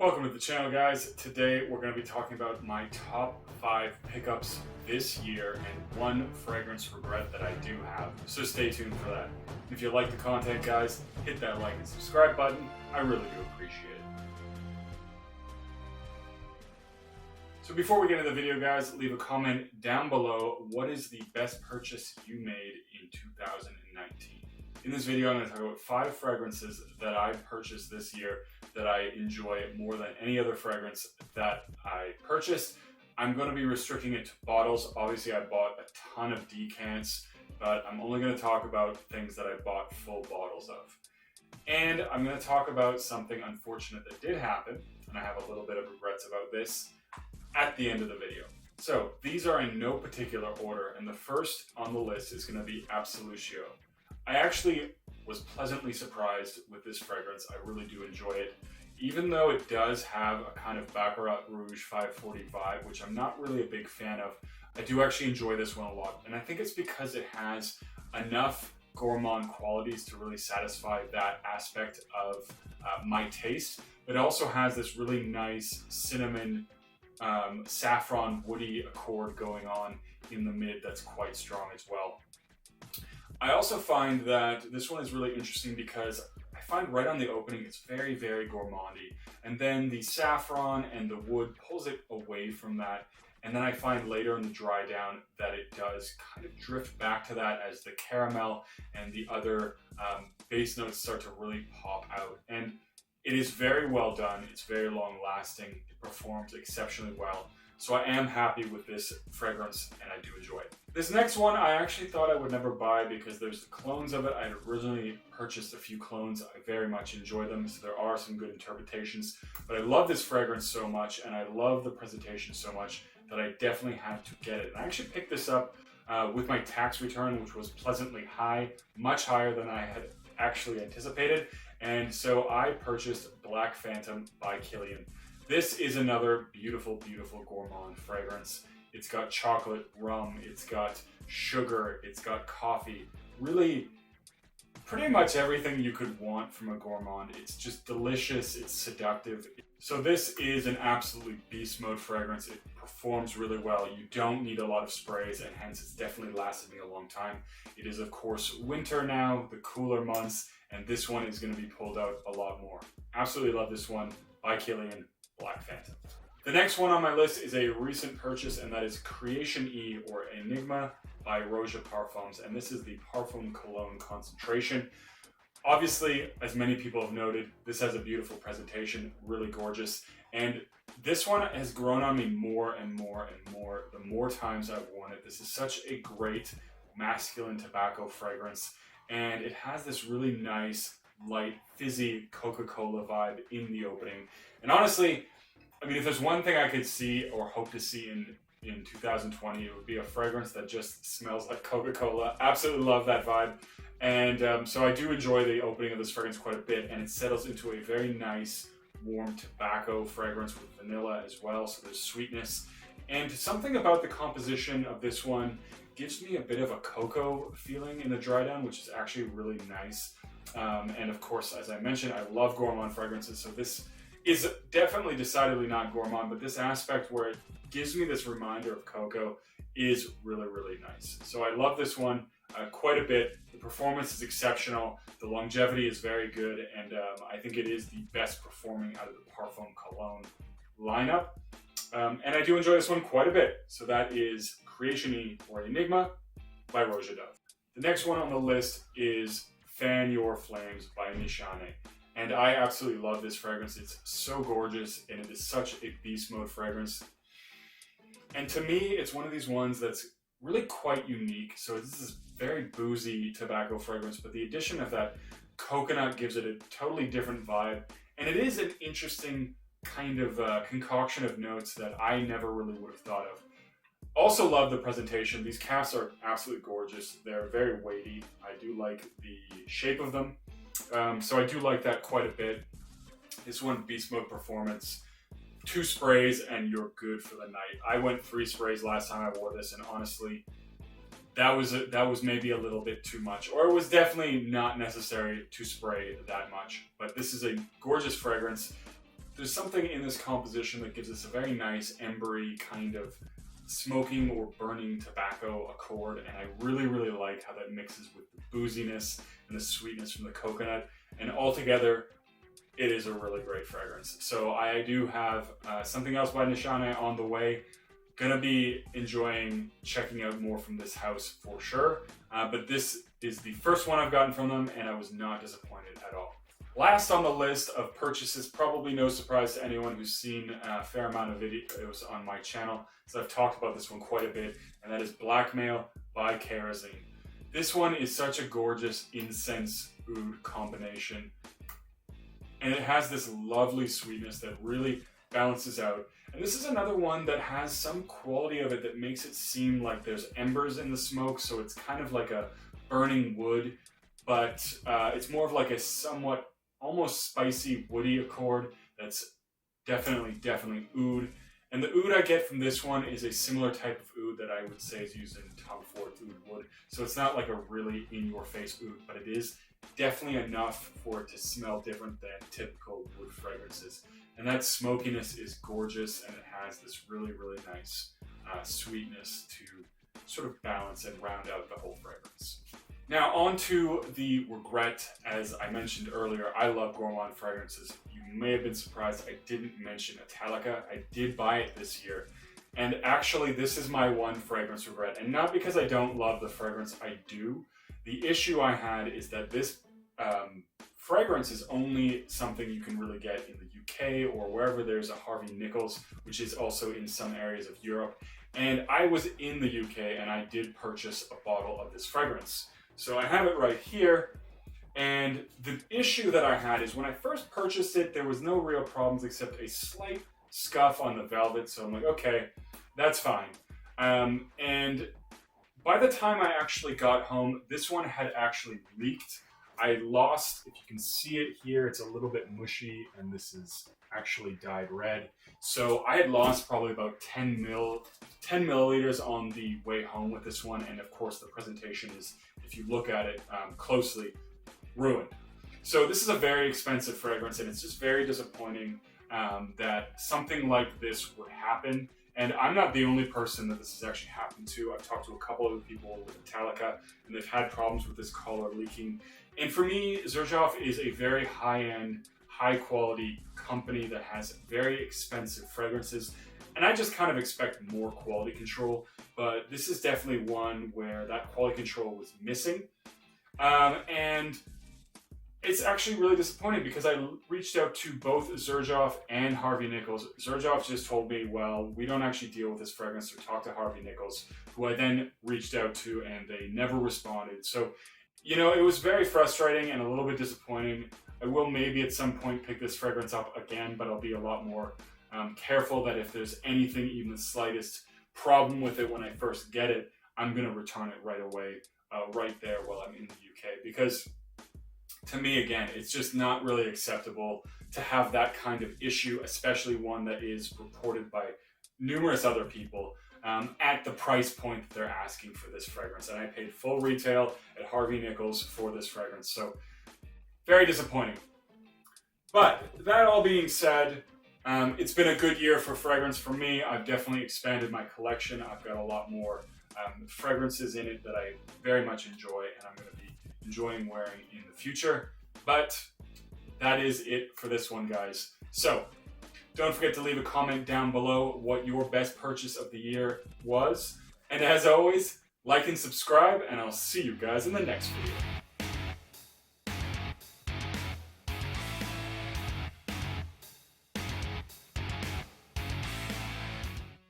Welcome to the channel, guys. Today we're going to be talking about my top 5 pickups this year and one fragrance regret that I do have. So stay tuned for that. If you like the content, guys, hit that like and subscribe button. I really do appreciate it. So before we get into the video, guys, leave a comment down below. What is the best purchase you made in 2019? In this video, I'm going to talk about 5 fragrances that I purchased this year that I enjoy more than any other fragrance that I purchased. I'm going to be restricting it to bottles. Obviously, I bought a ton of decants, but I'm only going to talk about things that I bought full bottles of. And I'm going to talk about something unfortunate that did happen, and I have a little bit of regrets about this at the end of the video. So these are in no particular order, and the first on the list is going to be Absolutio. I actually was pleasantly surprised with this fragrance. I really do enjoy it. Even though it does have a kind of Baccarat Rouge 540 vibe, which I'm not really a big fan of, I do actually enjoy this one a lot. And I think it's because it has enough gourmand qualities to really satisfy that aspect of my taste. But it also has this really nice cinnamon, saffron, woody accord going on in the mid that's quite strong as well. I also find that this one is really interesting because I find right on the opening it's very, very gourmandy. And then the saffron and the wood pulls it away from that. And then I find later in the dry down that it does kind of drift back to that as the caramel and the other base notes start to really pop out. And it is very well done. It's very long lasting. It performs exceptionally well. So I am happy with this fragrance and I do enjoy it. This next one I actually thought I would never buy because there's the clones of it. I had originally purchased a few clones. I very much enjoy them, so there are some good interpretations. But I love this fragrance so much and I love the presentation so much that I definitely had to get it. And I actually picked this up with my tax return, which was pleasantly high, much higher than I had actually anticipated. And so I purchased Black Phantom by Kilian. This is another beautiful, beautiful gourmand fragrance. It's got chocolate, rum, it's got sugar, it's got coffee. Really, pretty much everything you could want from a gourmand. It's just delicious, it's seductive. So this is an absolutely beast mode fragrance. It performs really well. You don't need a lot of sprays and hence it's definitely lasted me a long time. It is of course winter now, the cooler months, and this one is going to be pulled out a lot more. Absolutely love this one by Kilian. Black Phantom. The next one on my list is a recent purchase, and that is Creation E or Enigma by Roja Parfums, and this is the Parfum Cologne concentration. Obviously, as many people have noted, this has a beautiful presentation, really gorgeous, and this one has grown on me more and more and more the more times I've worn it. This is such a great masculine tobacco fragrance, and it has this really nice, light, fizzy Coca-Cola vibe in the opening. And honestly, I mean, if there's one thing I could see or hope to see in 2020, it would be a fragrance that just smells like Coca-Cola. Absolutely love that vibe. And so I do enjoy the opening of this fragrance quite a bit, and it settles into a very nice, warm tobacco fragrance with vanilla as well, so there's sweetness. And something about the composition of this one gives me a bit of a cocoa feeling in the dry down, which is actually really nice. And of course, as I mentioned, I love gourmand fragrances, so this is definitely decidedly not gourmand, but this aspect where it gives me this reminder of cocoa is really, really nice. So I love this one quite a bit. The performance is exceptional, the longevity is very good, and I think it is the best performing out of the Parfum Cologne lineup. And I do enjoy this one quite a bit. So that is Creation E or Enigma by Roja Dove. The next one on the list is Fan Your Flames by Nishane. And I absolutely love this fragrance. It's so gorgeous and it is such a beast mode fragrance. And to me, it's one of these ones that's really quite unique. So this is very boozy tobacco fragrance, but the addition of that coconut gives it a totally different vibe. And it is an interesting kind of concoction of notes that I never really would have thought of. Also love the presentation. These caps are absolutely gorgeous. They're very weighty. I do like the shape of them. So I do like that quite a bit. This one, beast mode performance. 2 sprays and you're good for the night. I went 3 sprays last time I wore this, and honestly, that was maybe a little bit too much, or it was definitely not necessary to spray that much. But this is a gorgeous fragrance. there's something in this composition that gives us a very nice embery kind of smoking or burning tobacco accord, and I really, really like how that mixes with the booziness and the sweetness from the coconut, and altogether, it is a really great fragrance. So I do have something else by Nishane on the way. Gonna be enjoying checking out more from this house for sure, but this is the first one I've gotten from them, and I was not disappointed at all. Last on the list of purchases, probably no surprise to anyone who's seen a fair amount of videos on my channel, so I've talked about this one quite a bit, and that is Blackmail by Kerosene. This one is such a gorgeous incense oud combination, and it has this lovely sweetness that really balances out. And this is another one that has some quality of it that makes it seem like there's embers in the smoke, so it's kind of like a burning wood, but it's more of like a somewhat almost spicy woody accord that's definitely oud. And the oud I get from this one is a similar type of oud that I would say is used in Tom Ford oud wood. So it's not like a really in-your-face oud, but it is definitely enough for it to smell different than typical wood fragrances. And that smokiness is gorgeous, and it has this really, really nice sweetness to sort of balance and round out the whole fragrance. Now on to the regret. As I mentioned earlier, I love gourmand fragrances. You may have been surprised I didn't mention Italica. I did buy it this year. And actually this is my one fragrance regret. And not because I don't love the fragrance, I do. The issue I had is that this fragrance is only something you can really get in the UK or wherever there's a Harvey Nichols, which is also in some areas of Europe. And I was in the UK and I did purchase a bottle of this fragrance. So I have it right here, and the issue that I had is when I first purchased it, there was no real problems except a slight scuff on the velvet, so I'm like, okay, that's fine. And by the time I actually got home, this one had actually leaked. I lost, if you can see it here, it's a little bit mushy, and this is actually dyed red. So I had lost probably about 10 milliliters on the way home with this one, and of course the presentation is, if you look at it closely, ruined. So this is a very expensive fragrance, and it's just very disappointing that something like this would happen. And I'm not the only person that this has actually happened to. I've talked to a couple of people with Italica, and they've had problems with this color leaking. And for me, Xerjoff is a very high-end, high-quality company that has very expensive fragrances. And I just kind of expect more quality control, but this is definitely one where that quality control was missing. And it's actually really disappointing because I reached out to both Xerjoff and Harvey Nichols. Xerjoff just told me, well, we don't actually deal with this fragrance, or talk to Harvey Nichols, who I then reached out to, and they never responded. So, you know, it was very frustrating and a little bit disappointing. I will maybe at some point pick this fragrance up again, but I'll be a lot more careful that if there's anything, even the slightest problem with it when I first get it, I'm going to return it right away, right there while I'm in the UK. Because to me, again, it's just not really acceptable to have that kind of issue, especially one that is reported by numerous other people at the price point that they're asking for this fragrance. And I paid full retail at Harvey Nichols for this fragrance. So very disappointing. But that all being said, it's been a good year for fragrance for me. I've definitely expanded my collection. I've got a lot more fragrances in it that I very much enjoy, and I'm going to be enjoying wearing in the future. But that is it for this one, guys. So don't forget to leave a comment down below what your best purchase of the year was. And as always, like and subscribe, and I'll see you guys in the next video.